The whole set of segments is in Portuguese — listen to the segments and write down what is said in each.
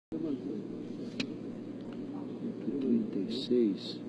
36.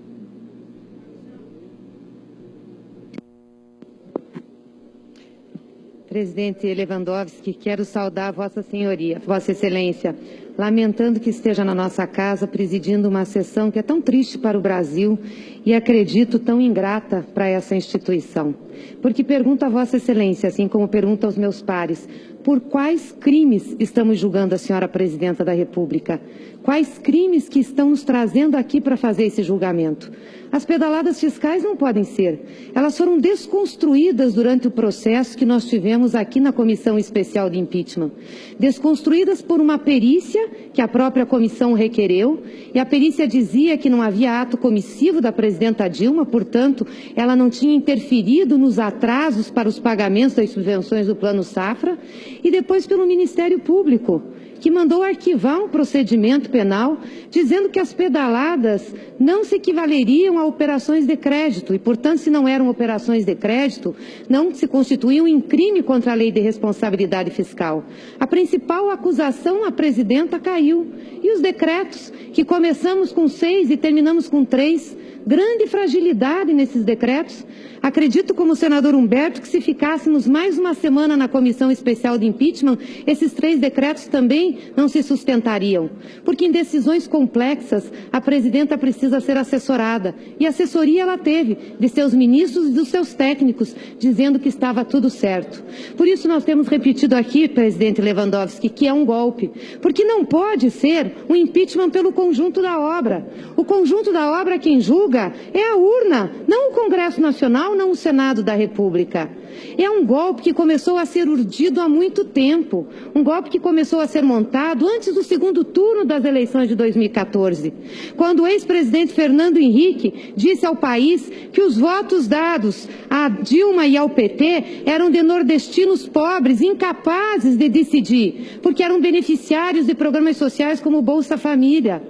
Presidente Lewandowski, quero saudar Vossa Senhoria, Vossa Excelência, lamentando que esteja na nossa casa presidindo uma sessão que é tão triste para o Brasil e, acredito, tão ingrata para essa instituição. Porque pergunto a Vossa Excelência, assim como pergunto aos meus pares, por quais crimes estamos julgando a senhora Presidenta da República? Quais crimes que estão nos trazendo aqui para fazer esse julgamento? As pedaladas fiscais não podem ser. Elas foram desconstruídas durante o processo que nós tivemos aqui na Comissão Especial de Impeachment. Desconstruídas por uma perícia que a própria comissão requereu, e a perícia dizia que não havia ato comissivo da Presidenta Dilma, portanto, ela não tinha interferido nos atrasos para os pagamentos das subvenções do Plano Safra, e depois pelo Ministério Público, que mandou arquivar um procedimento penal dizendo que as pedaladas não se equivaleriam a operações de crédito e, portanto, se não eram operações de crédito, não se constituíam em crime contra a lei de responsabilidade fiscal. A principal acusação à presidenta caiu. E os decretos, que começamos com 6 e terminamos com 3, grande fragilidade nesses decretos. Acredito, como o senador Humberto, que se ficássemos mais uma semana na Comissão Especial de Impeachment, esses 3 decretos também não se sustentariam. Porque em decisões complexas, a presidenta precisa ser assessorada. E assessoria ela teve de seus ministros e dos seus técnicos, dizendo que estava tudo certo. Por isso nós temos repetido aqui, presidente Lewandowski, que é um golpe. Porque não pode ser um impeachment pelo conjunto da obra. O conjunto da obra quem julga é a urna, não o Congresso Nacional, não o Senado da República. É um golpe que começou a ser urdido há muito tempo, um golpe que começou a ser montado antes do segundo turno das eleições de 2014, quando o ex-presidente Fernando Henrique disse ao país que os votos dados a Dilma e ao PT eram de nordestinos pobres, incapazes de decidir, porque eram beneficiários de programas sociais como o Bolsa Família.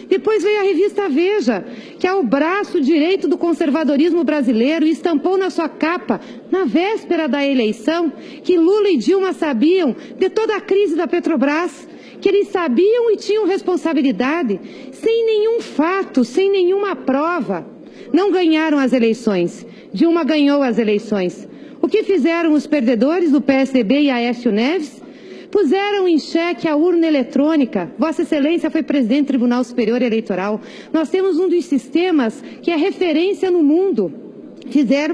Depois veio a revista Veja, que é o braço direito do conservadorismo brasileiro, e estampou na sua capa, na véspera da eleição, que Lula e Dilma sabiam de toda a crise da Petrobras, que eles sabiam e tinham responsabilidade, sem nenhum fato, sem nenhuma prova. Não ganharam as eleições. Dilma ganhou as eleições. O que fizeram os perdedores do PSDB e Aécio Neves? Puseram em xeque a urna eletrônica. Vossa Excelência foi presidente do Tribunal Superior Eleitoral. Nós temos um dos sistemas que é referência no mundo.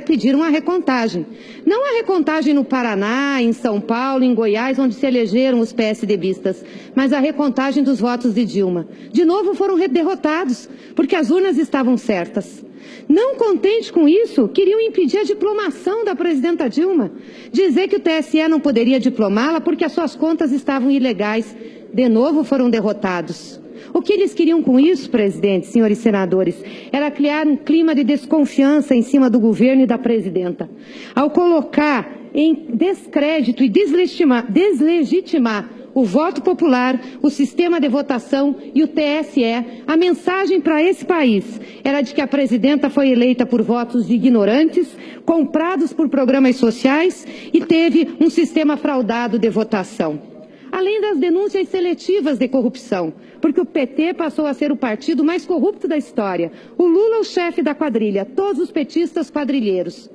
Pediram a recontagem. Não a recontagem no Paraná, em São Paulo, em Goiás, onde se elegeram os PSDBistas, mas a recontagem dos votos de Dilma. De novo foram derrotados, porque as urnas estavam certas. Não contente com isso, queriam impedir a diplomação da presidenta Dilma, dizer que o TSE não poderia diplomá-la porque as suas contas estavam ilegais. De novo foram derrotados. O que eles queriam com isso, presidente, senhores senadores, era criar um clima de desconfiança em cima do governo e da presidenta. Ao colocar em descrédito e deslegitimar o voto popular, o sistema de votação e o TSE, a mensagem para esse país era de que a presidenta foi eleita por votos de ignorantes, comprados por programas sociais e teve um sistema fraudado de votação. Além das denúncias seletivas de corrupção, porque o PT passou a ser o partido mais corrupto da história. O Lula é o chefe da quadrilha, todos os petistas quadrilheiros.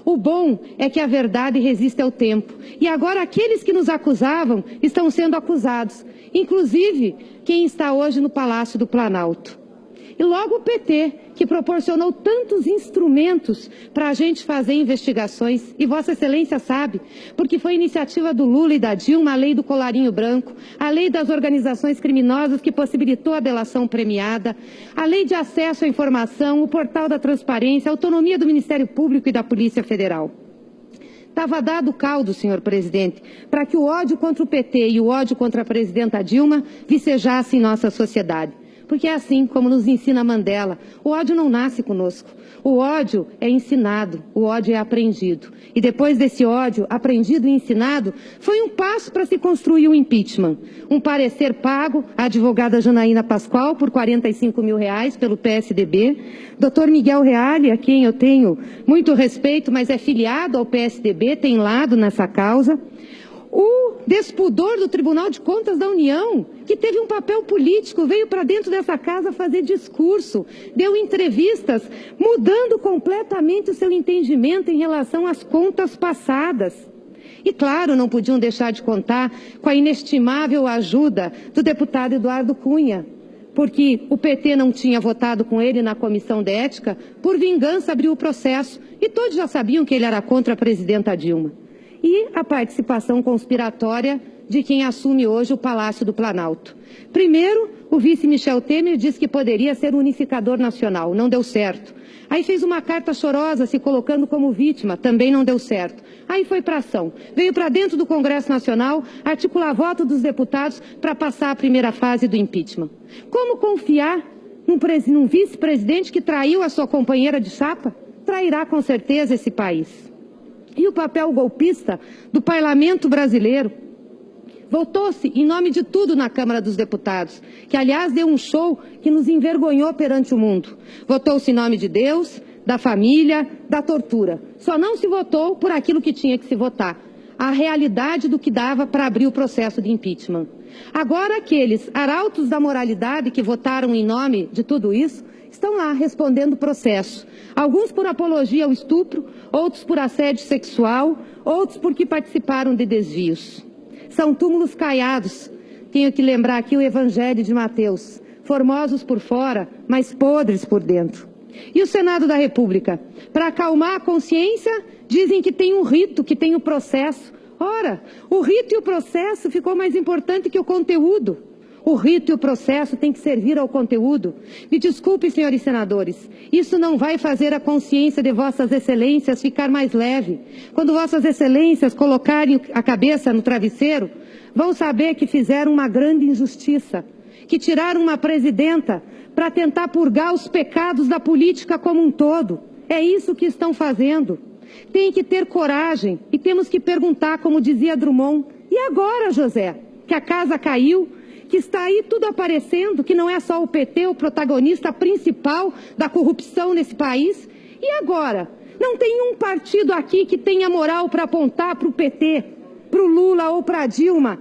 O bom é que a verdade resiste ao tempo. E agora aqueles que nos acusavam estão sendo acusados, inclusive quem está hoje no Palácio do Planalto. E logo o PT, que proporcionou tantos instrumentos para a gente fazer investigações, e Vossa Excelência sabe, porque foi iniciativa do Lula e da Dilma a lei do colarinho branco, a lei das organizações criminosas que possibilitou a delação premiada, a lei de acesso à informação, o portal da transparência, a autonomia do Ministério Público e da Polícia Federal. Estava dado o caldo, senhor presidente, para que o ódio contra o PT e o ódio contra a presidenta Dilma vicejassem em nossa sociedade. Porque é assim como nos ensina Mandela, o ódio não nasce conosco, o ódio é ensinado, o ódio é aprendido. E depois desse ódio, aprendido e ensinado, foi um passo para se construir o impeachment. Um parecer pago à advogada Janaína Pascoal por R$45 mil pelo PSDB, Dr. Miguel Reale, a quem eu tenho muito respeito, mas é filiado ao PSDB, tem lado nessa causa, o despudor do Tribunal de Contas da União, que teve um papel político, veio para dentro dessa casa fazer discurso, deu entrevistas, mudando completamente o seu entendimento em relação às contas passadas. E, claro, não podiam deixar de contar com a inestimável ajuda do deputado Eduardo Cunha, porque o PT não tinha votado com ele na Comissão de Ética, por vingança abriu o processo, e todos já sabiam que ele era contra a presidenta Dilma. E a participação conspiratória de quem assume hoje o Palácio do Planalto. Primeiro, o vice Michel Temer disse que poderia ser o unificador nacional, não deu certo. Aí fez uma carta chorosa se colocando como vítima, também não deu certo. Aí foi para ação, veio para dentro do Congresso Nacional articular voto dos deputados para passar a primeira fase do impeachment. Como confiar num vice-presidente que traiu a sua companheira de chapa? Trairá com certeza esse país. E o papel golpista do parlamento brasileiro? Votou-se em nome de tudo na Câmara dos Deputados, que, aliás, deu um show que nos envergonhou perante o mundo. Votou-se em nome de Deus, da família, da tortura. Só não se votou por aquilo que tinha que se votar, a realidade do que dava para abrir o processo de impeachment. Agora, aqueles arautos da moralidade que votaram em nome de tudo isso, estão lá respondendo o processo. Alguns por apologia ao estupro, outros por assédio sexual, outros porque participaram de desvios. São túmulos caiados. Tenho que lembrar aqui o Evangelho de Mateus. Formosos por fora, mas podres por dentro. E o Senado da República? Para acalmar a consciência, dizem que tem um rito, que tem um processo. Ora, o rito e o processo ficou mais importante que o conteúdo. O rito e o processo têm que servir ao conteúdo. Me desculpe, senhores senadores, isso não vai fazer a consciência de vossas excelências ficar mais leve. Quando vossas excelências colocarem a cabeça no travesseiro, vão saber que fizeram uma grande injustiça, que tiraram uma presidenta para tentar purgar os pecados da política como um todo. É isso que estão fazendo. Tem que ter coragem e temos que perguntar, como dizia Drummond, e agora, José, que a casa caiu, que está aí tudo aparecendo, que não é só o PT o protagonista principal da corrupção nesse país? E agora? Não tem um partido aqui que tenha moral para apontar para o PT, para o Lula ou para a Dilma,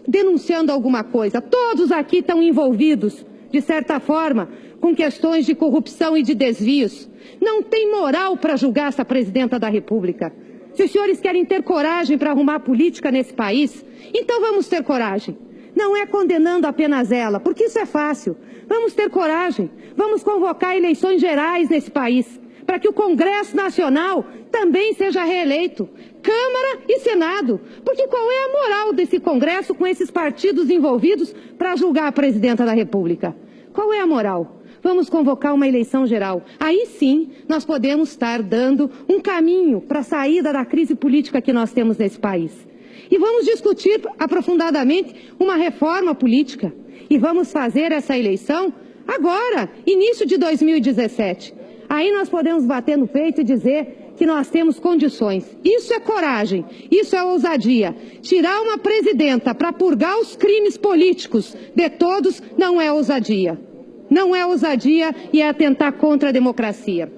denunciando alguma coisa. Todos aqui estão envolvidos, de certa forma, com questões de corrupção e de desvios. Não tem moral para julgar essa presidenta da República. Se os senhores querem ter coragem para arrumar política nesse país, então vamos ter coragem. Não é condenando apenas ela, porque isso é fácil. Vamos ter coragem, vamos convocar eleições gerais nesse país, para que o Congresso Nacional também seja reeleito, Câmara e Senado. Porque qual é a moral desse Congresso com esses partidos envolvidos para julgar a presidenta da República? Qual é a moral? Vamos convocar uma eleição geral. Aí sim, nós podemos estar dando um caminho para a saída da crise política que nós temos nesse país. E vamos discutir aprofundadamente uma reforma política. E vamos fazer essa eleição agora, início de 2017. Aí nós podemos bater no peito e dizer que nós temos condições. Isso é coragem, isso é ousadia. Tirar uma presidenta para purgar os crimes políticos de todos não é ousadia. Não é ousadia e é atentar contra a democracia.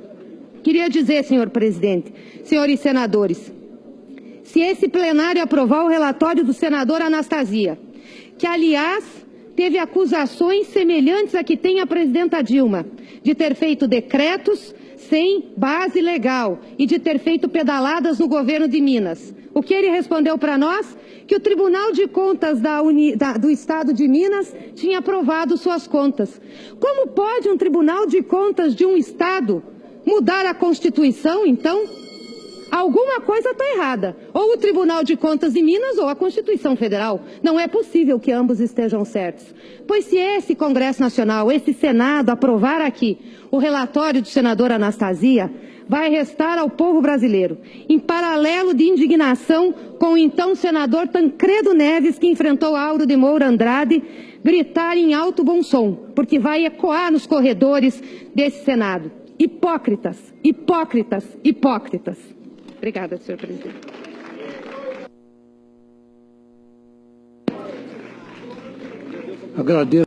Queria dizer, senhor presidente, senhores senadores, se esse plenário aprovar o relatório do senador Anastasia, que, aliás, teve acusações semelhantes a que tem a presidenta Dilma, de ter feito decretos sem base legal e de ter feito pedaladas no governo de Minas. O que ele respondeu para nós? Que o Tribunal de Contas do Estado de Minas tinha aprovado suas contas. Como pode um Tribunal de Contas de um Estado mudar a Constituição, então? Alguma coisa está errada. Ou o Tribunal de Contas de Minas ou a Constituição Federal. Não é possível que ambos estejam certos. Pois se esse Congresso Nacional, esse Senado, aprovar aqui o relatório do senador Anastasia, vai restar ao povo brasileiro, em paralelo de indignação com o então senador Tancredo Neves, que enfrentou Auro de Moura Andrade, gritar em alto bom som, porque vai ecoar nos corredores desse Senado. Hipócritas, hipócritas, hipócritas. Obrigada, senhor presidente. Agradeço.